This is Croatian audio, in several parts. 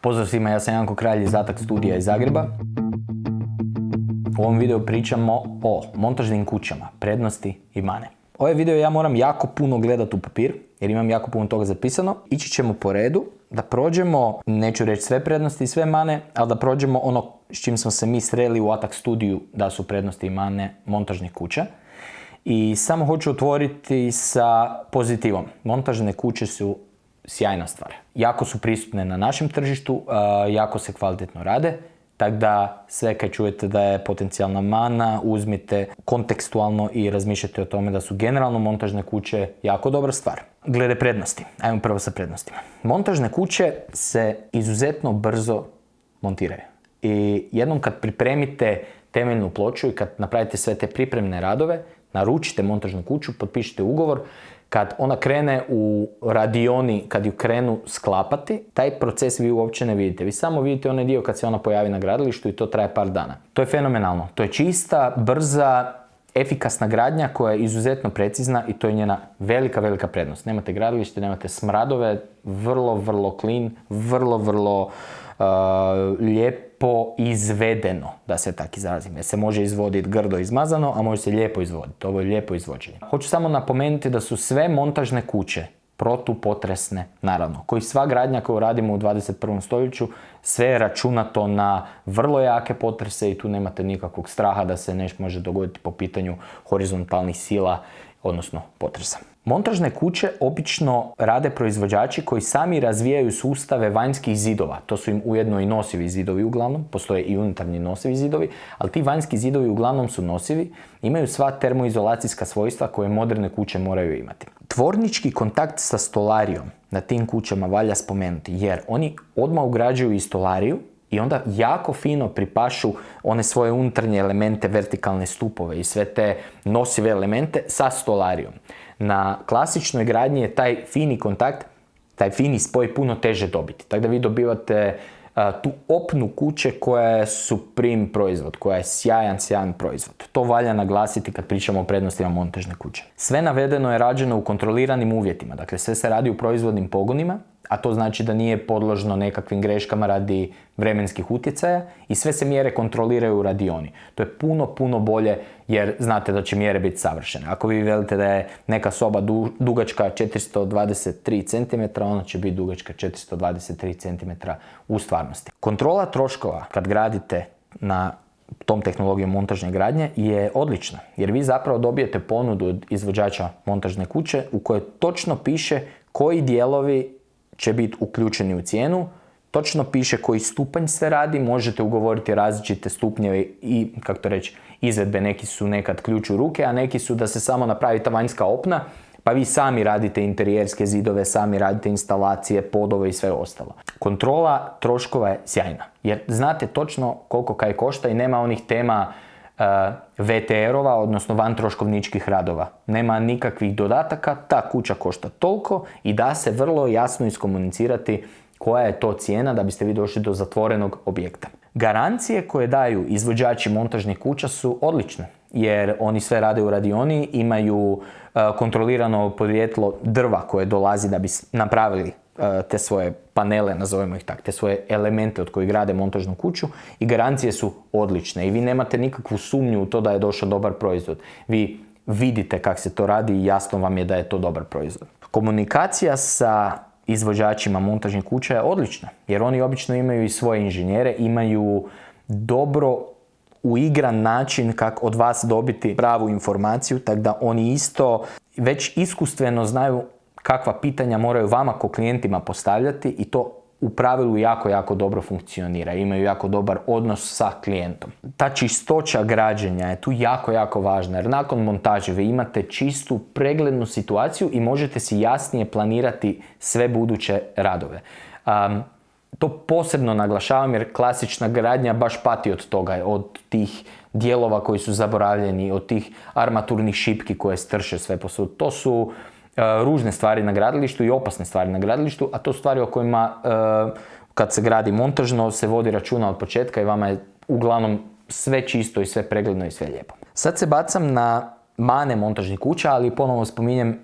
Pozdrav svima, ja sam Janko Kralj iz Atak studija iz Zagreba. U ovom videu pričamo o montažnim kućama, prednosti i mane. Ovaj video ja moram jako puno gledati u papir, jer imam jako puno toga zapisano. Ići ćemo po redu da prođemo, neću reći sve prednosti i sve mane, ali da prođemo ono s čim smo se mi sreli u Atak studiju da su prednosti i mane montažnih kuća. I samo hoću otvoriti sa pozitivom. Montažne kuće su sjajna stvar. Jako su prisutne na našem tržištu, jako se kvalitetno rade, tako da sve kad čujete da je potencijalna mana, uzmite kontekstualno i razmišljate o tome da su generalno montažne kuće jako dobra stvar. Glede prednosti, ajmo prvo sa prednostima. Montažne kuće se izuzetno brzo montiraju. I jednom kad pripremite temeljnu ploču i kad napravite sve te pripremne radove, naručite montažnu kuću, potpišite ugovor, kad ona krene u radioni, kad ju krenu sklapati, taj proces vi uopće ne vidite. Vi samo vidite onaj dio kad se ona pojavi na gradilištu i to traje par dana. To je fenomenalno. To je čista, brza, efikasna gradnja koja je izuzetno precizna i to je njena velika prednost. Nemate gradilište, nemate smradove, vrlo clean, vrlo lijepo izvedeno, da se tako izrazim. Jer se može izvoditi grdo izmazano, a može se lijepo izvoditi. Ovo je lijepo izvođenje. Hoću samo napomenuti da su sve montažne kuće protupotresne, naravno. Koji sva gradnja koju radimo u 21. stoljeću, sve je računato na vrlo jake potrese i tu nemate nikakvog straha da se nešto može dogoditi po pitanju horizontalnih sila, odnosno potresa. Montažne kuće obično rade proizvođači koji sami razvijaju sustave vanjskih zidova. To su im ujedno i nosivi zidovi uglavnom, postoje i unutarnji nosivi zidovi, ali ti vanjski zidovi uglavnom su nosivi, imaju sva termoizolacijska svojstva koje moderne kuće moraju imati. Tvornički kontakt sa stolarijom na tim kućama valja spomenuti, jer oni odmah ugrađuju i stolariju i onda jako fino pripašu one svoje unutarnje elemente, vertikalne stupove i sve te nosive elemente sa stolarijom. Na klasičnoj gradnji je taj fini kontakt, taj fini spoj puno teže dobiti. Tako da vi dobivate tu opnu kuće koja je supreme proizvod, koja je sjajan proizvod. To valja naglasiti kad pričamo o prednostima montažne kuće. Sve navedeno je rađeno u kontroliranim uvjetima, dakle sve se radi u proizvodnim pogonima, a to znači da nije podložno nekakvim greškama radi vremenskih utjecaja i sve se mjere kontroliraju u radioni. To je puno bolje jer znate da će mjere biti savršene. Ako vi velite da je neka soba dugačka 423 cm, ona će biti dugačka 423 cm u stvarnosti. Kontrola troškova kad gradite na tom tehnologijom montažne gradnje je odlična, jer vi zapravo dobijete ponudu od izvođača montažne kuće u kojoj točno piše koji dijelovi će biti uključeni u cijenu, točno piše koji stupanj se radi, možete ugovoriti različite stupnjeve i, kako to reći, izvedbe. Neki su nekad ključ u ruke, a neki su da se samo napravi ta vanjska opna, pa vi sami radite interijerske zidove, sami radite instalacije, podove i sve ostalo. Kontrola troškova je sjajna, jer znate točno koliko kaj košta i nema onih tema VTR-ova, odnosno vantroškovničkih radova. Nema nikakvih dodataka, ta kuća košta toliko i da se vrlo jasno iskomunicirati koja je to cijena da biste vi došli do zatvorenog objekta. Garancije koje daju izvođači montažnih kuća su odlične, jer oni sve rade u radioni, imaju kontrolirano podrijetlo drva koje dolazi da bi napravili te svoje panele, nazovemo ih tako, te svoje elemente od kojih grade montažnu kuću i garancije su odlične i vi nemate nikakvu sumnju u to da je došao dobar proizvod. Vi vidite kako se to radi i jasno vam je da je to dobar proizvod. Komunikacija sa izvođačima montažnih kuća je odlična, jer oni obično imaju i svoje inženjere, imaju dobro uigran način kako od vas dobiti pravu informaciju, tako da oni isto već iskustveno znaju kakva pitanja moraju vama kao klijentima postavljati i to u pravilu jako dobro funkcionira. Imaju jako dobar odnos sa klijentom. Ta čistoća građenja je tu jako važna, jer nakon montaže vi imate čistu, preglednu situaciju i možete si jasnije planirati sve buduće radove. To posebno naglašavam jer klasična gradnja baš pati od toga, od tih dijelova koji su zaboravljeni, od tih armaturnih šipki koje strše sve posud. To su ružne stvari na gradilištu i opasne stvari na gradilištu, a to su stvari o kojima kad se gradi montažno se vodi računa od početka i vama je uglavnom sve čisto i sve pregledno i sve lijepo. Sad se bacam na mane montažnih kuća, ali ponovno spominjem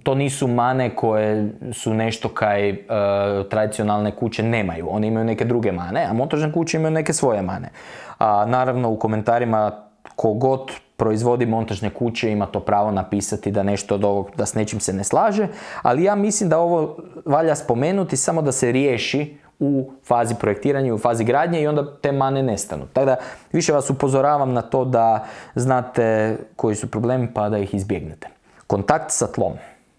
to nisu mane koje su nešto kaj tradicionalne kuće nemaju. Oni imaju neke druge mane, a montažne kuće imaju neke svoje mane. A naravno u komentarima kogod proizvodi montažne kuće ima to pravo napisati da nešto od ovog, da s nečim se ne slaže, ali ja mislim da ovo valja spomenuti samo da se riješi u fazi projektiranja, u fazi gradnje i onda te mane nestanu. Tako da više vas upozoravam na to da znate koji su problemi pa da ih izbjegnete. Kontakt sa tlom.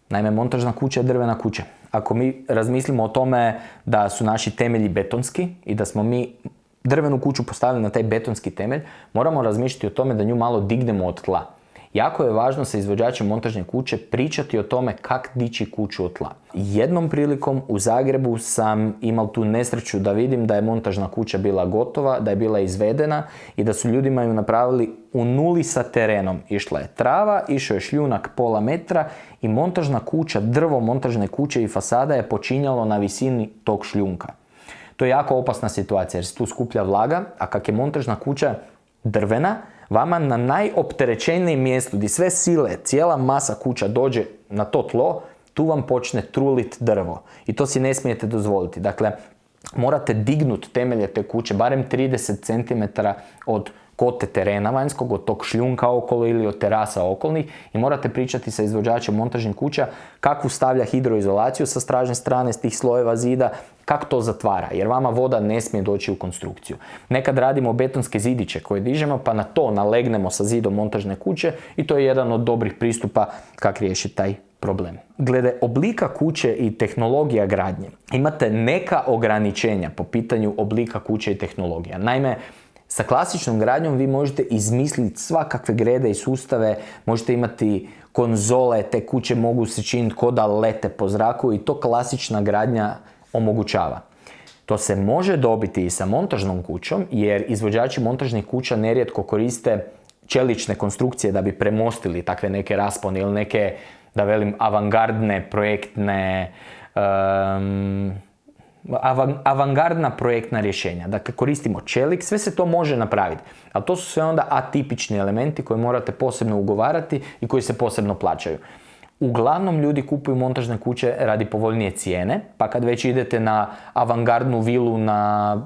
Naime, montažna kuća je drvena kuća. Ako mi razmislimo o tome da su naši temelji betonski i da smo mi drvenu kuću postavili na taj betonski temelj, moramo razmišljati o tome da nju malo dignemo od tla. Jako je važno sa izvođačem montažne kuće pričati o tome kako dići kuću od tla. Jednom prilikom u Zagrebu sam imao tu nesreću da vidim da je montažna kuća bila gotova, da je bila izvedena i da su ljudima ju napravili u nuli sa terenom. Išla je trava, išao je šljunak pola metra i montažna kuća, drvo montažne kuće i fasada je počinjalo na visini tog šljunka. To je jako opasna situacija jer se tu skuplja vlaga, a kak je montažna kuća drvena, vama na najopterećenijem mjestu gdje sve sile, cijela masa kuća dođe na to tlo, tu vam počne trulit drvo. I to si ne smijete dozvoliti. Dakle, morate dignuti temelje te kuće, barem 30 cm od kote terena vanjskog, od tog šljunka okolo ili od terasa okolnih i morate pričati sa izvođačem montažnih kuća kakvu stavlja hidroizolaciju sa stražne strane s tih slojeva zida, kako to zatvara, jer vama voda ne smije doći u konstrukciju. Nekad radimo betonske zidiće koje dižemo pa na to nalegnemo sa zidom montažne kuće i to je jedan od dobrih pristupa kako riješiti taj problem. Glede oblika kuće i tehnologija gradnje, imate neka ograničenja po pitanju oblika kuće i tehnologija. Naime, sa klasičnom gradnjom vi možete izmisliti svakakve grede i sustave, možete imati konzole, te kuće mogu se činiti ko da lete po zraku i to klasična gradnja omogućava. To se može dobiti i sa montažnom kućom jer izvođači montažnih kuća nerijetko koriste čelične konstrukcije da bi premostili takve neke raspone ili neke, da velim, avangardne projektne avangardna projektna rješenja. Dakle, koristimo čelik, sve se to može napraviti. Ali to su sve onda atipični elementi koje morate posebno ugovarati i koji se posebno plaćaju. Uglavnom ljudi kupuju montažne kuće radi povoljnije cijene, pa kad već idete na avangardnu vilu na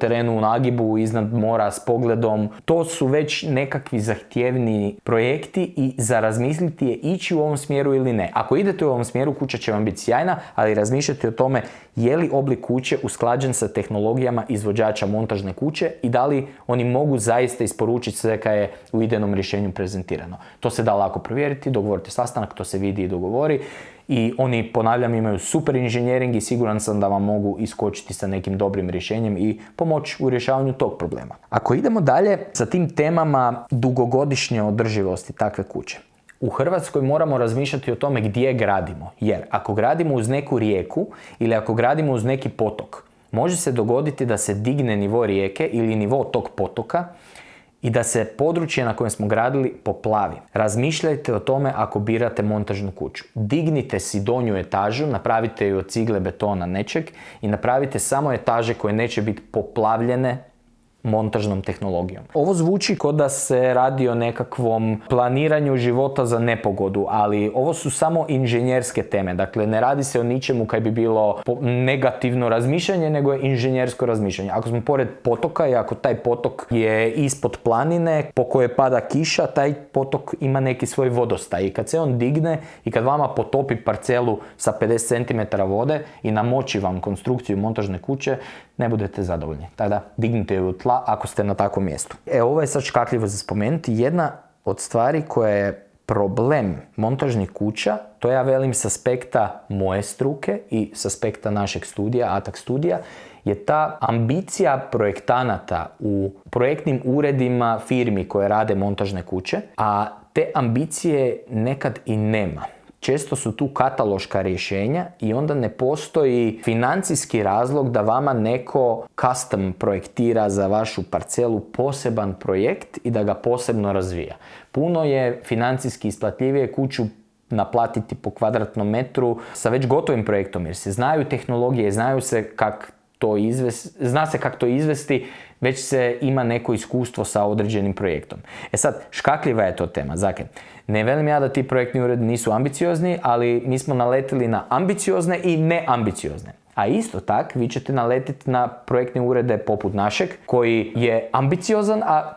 terenu u Nagibu iznad mora s pogledom, to su već nekakvi zahtjevni projekti i za razmisliti je ići u ovom smjeru ili ne. Ako idete u ovom smjeru, kuća će vam biti sjajna, ali razmišljate o tome je li oblik kuće usklađen sa tehnologijama izvođača montažne kuće i da li oni mogu zaista isporučiti sve kaj je u idejnom rješenju prezentirano. To se da lako provjeriti, dogovorite sastanak, to se vidi i dogovori i oni, ponavljam, imaju super inženjering i siguran sam da vam mogu iskočiti sa nekim dobrim rješenjem i pomoći u rješavanju tog problema. Ako idemo dalje sa tim temama dugogodišnje održivosti takve kuće, u Hrvatskoj moramo razmišljati o tome gdje gradimo, jer ako gradimo uz neku rijeku ili ako gradimo uz neki potok, može se dogoditi da se digne nivo rijeke ili nivo tog potoka i da se područje na kojem smo gradili poplavi. Razmišljajte o tome ako birate montažnu kuću. Dignite si donju etažu, napravite ju od cigle, betona, nečeg i napravite samo etaže koje neće biti poplavljene montažnom tehnologijom. Ovo zvuči kao da se radi o nekakvom planiranju života za nepogodu, ali ovo su samo inženjerske teme. Dakle, ne radi se o ničemu kaj bi bilo negativno razmišljanje, nego je inženjersko razmišljanje. Ako smo pored potoka i ako taj potok je ispod planine po kojoj pada kiša, taj potok ima neki svoj vodostaj i kad se on digne i kad vama potopi parcelu sa 50 cm vode i namoči vam konstrukciju montažne kuće, ne budete zadovoljni. Tada dignite ju u tla ako ste na takvom mjestu. Ovo je sad škakljivo za spomenuti. Jedna od stvari koja je problem montažnih kuća, to ja velim s aspekta moje struke i s aspekta našeg studija, ATAK studija, je ta ambicija projektanata u projektnim uredima firmi koje rade montažne kuće, a te ambicije nekad i nema. Često su tu kataloška rješenja i onda ne postoji financijski razlog da vama neko custom projektira za vašu parcelu poseban projekt i da ga posebno razvija. Puno je financijski isplatljivije kuću naplatiti po kvadratnom metru sa već gotovim projektom jer se znaju tehnologije, znaju se kak zna se kako to izvesti, već se ima neko iskustvo sa određenim projektom. Sad, škakljiva je to tema. Zakaj? Ne velim ja da ti projektni uredi nisu ambiciozni, ali mi smo naletili na ambiciozne i neambiciozne. A isto tak, vi ćete naletiti na projektne urede poput našeg, koji je ambiciozan, a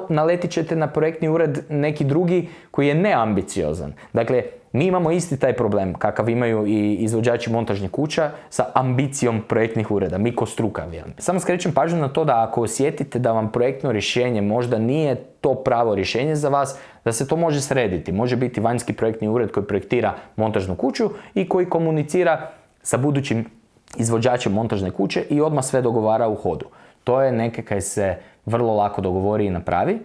naletit ćete na projektni ured neki drugi koji je neambiciozan. Dakle, mi imamo isti taj problem kakav imaju i izvođači montažnih kuća sa ambicijom projektnih ureda. Mi ko struka, vjerujem. Samo skrećem pažnju na to da ako osjetite da vam projektno rješenje možda nije to pravo rješenje za vas, da se to može srediti. Može biti vanjski projektni ured koji projektira montažnu kuću i koji komunicira sa budućim izvođačem montažne kuće i odmah sve dogovara u hodu. To je neke kaj se vrlo lako dogovori i napravi,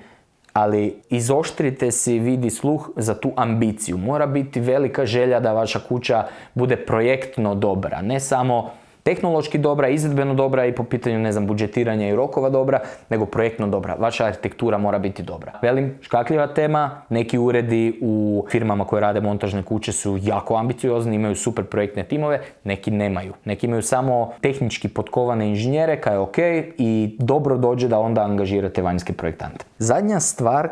ali izoštrite si vidi sluh za tu ambiciju. Mora biti velika želja da vaša kuća bude projektno dobra, ne samo tehnološki dobra, izvedbeno dobra i po pitanju, budžetiranja i rokova dobra, nego projektno dobra. Vaša arhitektura mora biti dobra. Velim, škakljiva tema, neki uredi u firmama koje rade montažne kuće su jako ambiciozni, imaju super projektne timove, neki nemaju. Neki imaju samo tehnički potkovane inženjere, kaj je ok i dobro dođe da onda angažirate vanjske projektante. Zadnja stvar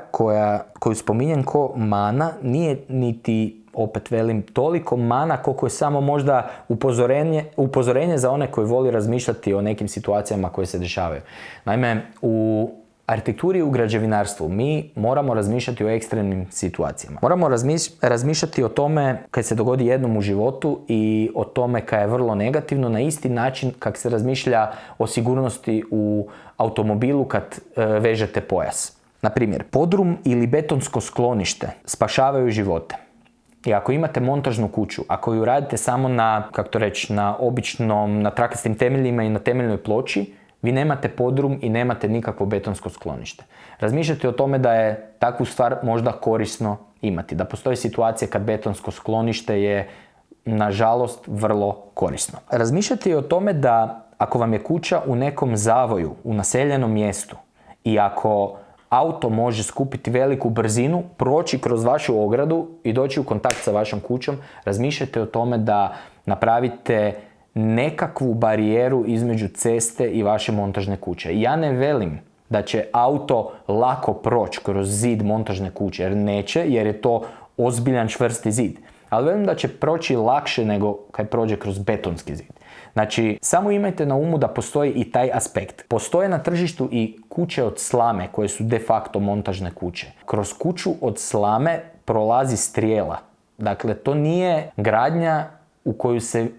koju spominjem ko mana nije niti, opet velim, toliko mana koliko je samo možda upozorenje za one koji voli razmišljati o nekim situacijama koje se dešavaju. Naime, u arhitekturi i u građevinarstvu mi moramo razmišljati o ekstremnim situacijama. Moramo razmišljati o tome kad se dogodi jednom u životu i o tome kad je vrlo negativno na isti način kak se razmišlja o sigurnosti u automobilu kad vežete pojas. Na primjer, podrum ili betonsko sklonište spašavaju živote. I ako imate montažnu kuću, ako ju radite samo na običnom, na trakastim temeljima i na temeljnoj ploči, vi nemate podrum i nemate nikakvo betonsko sklonište. Razmišljajte o tome da je takvu stvar možda korisno imati. Da postoji situacija kad betonsko sklonište je, nažalost, vrlo korisno. Razmišljajte i o tome da ako vam je kuća u nekom zavoju, u naseljenom mjestu i ako auto može skupiti veliku brzinu, proći kroz vašu ogradu i doći u kontakt sa vašom kućom, razmišljajte o tome da napravite nekakvu barijeru između ceste i vaše montažne kuće. Ja ne velim da će auto lako proći kroz zid montažne kuće, jer neće, jer je to ozbiljan čvrsti zid. Ali velim da će proći lakše nego kad prođe kroz betonski zid. Znači, samo imajte na umu da postoji i taj aspekt. Postoje na tržištu i kuće od slame koje su de facto montažne kuće. Kroz kuću od slame prolazi strijela. Dakle, to nije gradnja u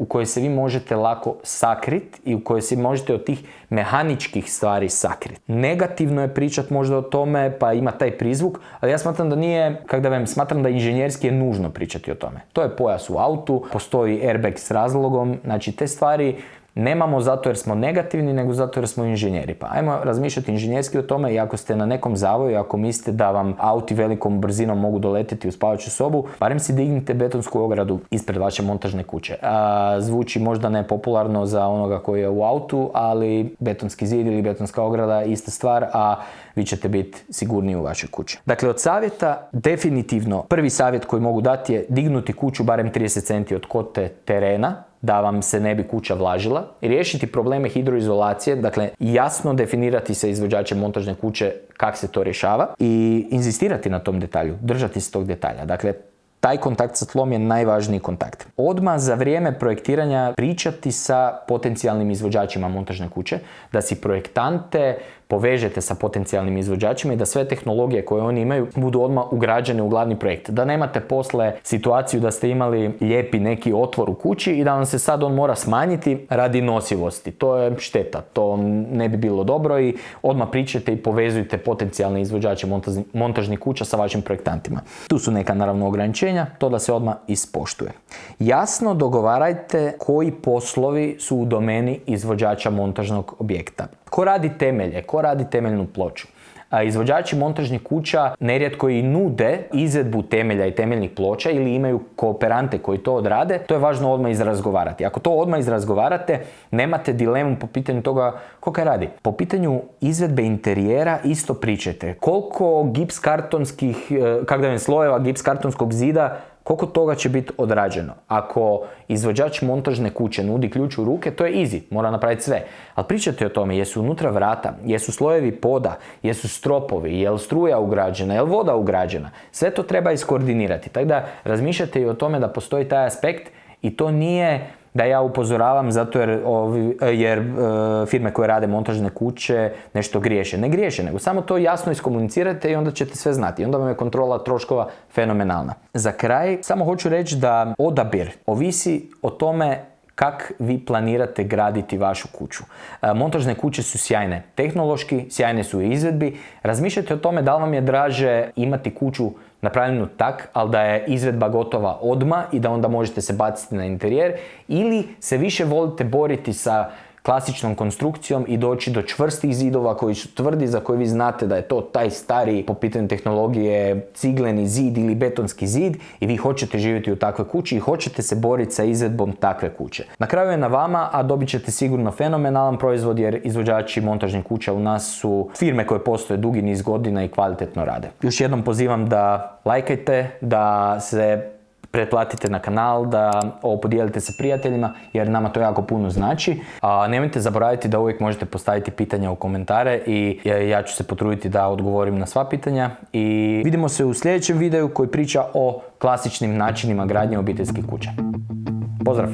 kojoj se vi možete lako sakriti i u kojoj se možete od tih mehaničkih stvari sakriti. Negativno je pričati možda o tome, pa ima taj prizvuk, ali ja smatram da nije, smatram da inženjerski je nužno pričati o tome. To je pojas u autu, postoji airbag s razlogom, znači te stvari nemamo zato jer smo negativni, nego zato jer smo inženjeri. Pa ajmo razmišljati inženjerski o tome i ako ste na nekom zavoju, ako mislite da vam auti velikom brzinom mogu doletiti u spavaću sobu, barem si dignite betonsku ogradu ispred vaše montažne kuće. Zvuči možda nepopularno za onoga koji je u autu, ali betonski zid ili betonska ograda je ista stvar, a vi ćete biti sigurniji u vašoj kući. Dakle, od savjeta, definitivno prvi savjet koji mogu dati je dignuti kuću barem 30 cm od kote terena, da vam se ne bi kuća vlažila, i riješiti probleme hidroizolacije, dakle jasno definirati sa izvođačem montažne kuće kako se to rješava i inzistirati na tom detalju, držati se tog detalja. Dakle, taj kontakt sa tlom je najvažniji kontakt. Odmah za vrijeme projektiranja pričati sa potencijalnim izvođačima montažne kuće, da si projektante povežete sa potencijalnim izvođačima i da sve tehnologije koje oni imaju budu odmah ugrađene u glavni projekt. Da nemate posle situaciju da ste imali lijepi neki otvor u kući i da vam se sad on mora smanjiti radi nosivosti. To je šteta, to ne bi bilo dobro i odmah pričajte i povezujte potencijalne izvođače montažnih kuća sa vašim projektantima. Tu su neka naravno ograničenja, to da se odmah ispoštuje. Jasno dogovarajte koji poslovi su u domeni izvođača montažnog objekta. Ko radi temelje, ko radi temeljnu ploču? Izvođači montažnih kuća nerijetko i nude izvedbu temelja i temeljnih ploča ili imaju kooperante koji to odrade, to je važno odmah izrazgovarati. Ako to odmah izrazgovarate, nemate dilemu po pitanju toga ko kaj radi. Po pitanju izvedbe interijera isto pričajte. Koliko slojeva gips kartonskog zida Koliko toga će biti odrađeno? Ako izvođač montažne kuće nudi ključ u ruke, to je easy, mora napraviti sve. Ali pričate o tome, jesu unutra vrata, jesu slojevi poda, jesu stropovi, je li struja ugrađena, je li voda ugrađena. Sve to treba iskoordinirati. Tako da razmišljate i o tome da postoji taj aspekt i to nije da ja upozoravam zato jer firme koje rade montažne kuće nešto griješe. Ne griješe, nego samo to jasno iskomunicirate i onda ćete sve znati. I onda vam je kontrola troškova fenomenalna. Za kraj samo hoću reći da odabir ovisi o tome kako vi planirate graditi vašu kuću. Montažne kuće su sjajne tehnološki, sjajne su u izvedbi. Razmišljajte o tome da li vam je draže imati kuću napravljenu tak, ali da je izvedba gotova odmah i da onda možete se baciti na interijer, ili se više volite boriti sa klasičnom konstrukcijom i doći do čvrstih zidova koji su tvrdi, za koje vi znate da je to taj stari po pitanju tehnologije cigleni zid ili betonski zid i vi hoćete živjeti u takvoj kući i hoćete se boriti sa izvedbom takve kuće. Na kraju je na vama, a dobit ćete sigurno fenomenalan proizvod jer izvođači montažnih kuća u nas su firme koje postoje dugi niz godina i kvalitetno rade. Još jednom pozivam da lajkajte, da se pretplatite na kanal, da ovo podijelite sa prijateljima jer nama to jako puno znači. A nemojte zaboraviti da uvijek možete postaviti pitanja u komentare i ja ću se potruditi da odgovorim na sva pitanja. I vidimo se u sljedećem videu koji priča o klasičnim načinima gradnje obiteljskih kuća. Pozdrav!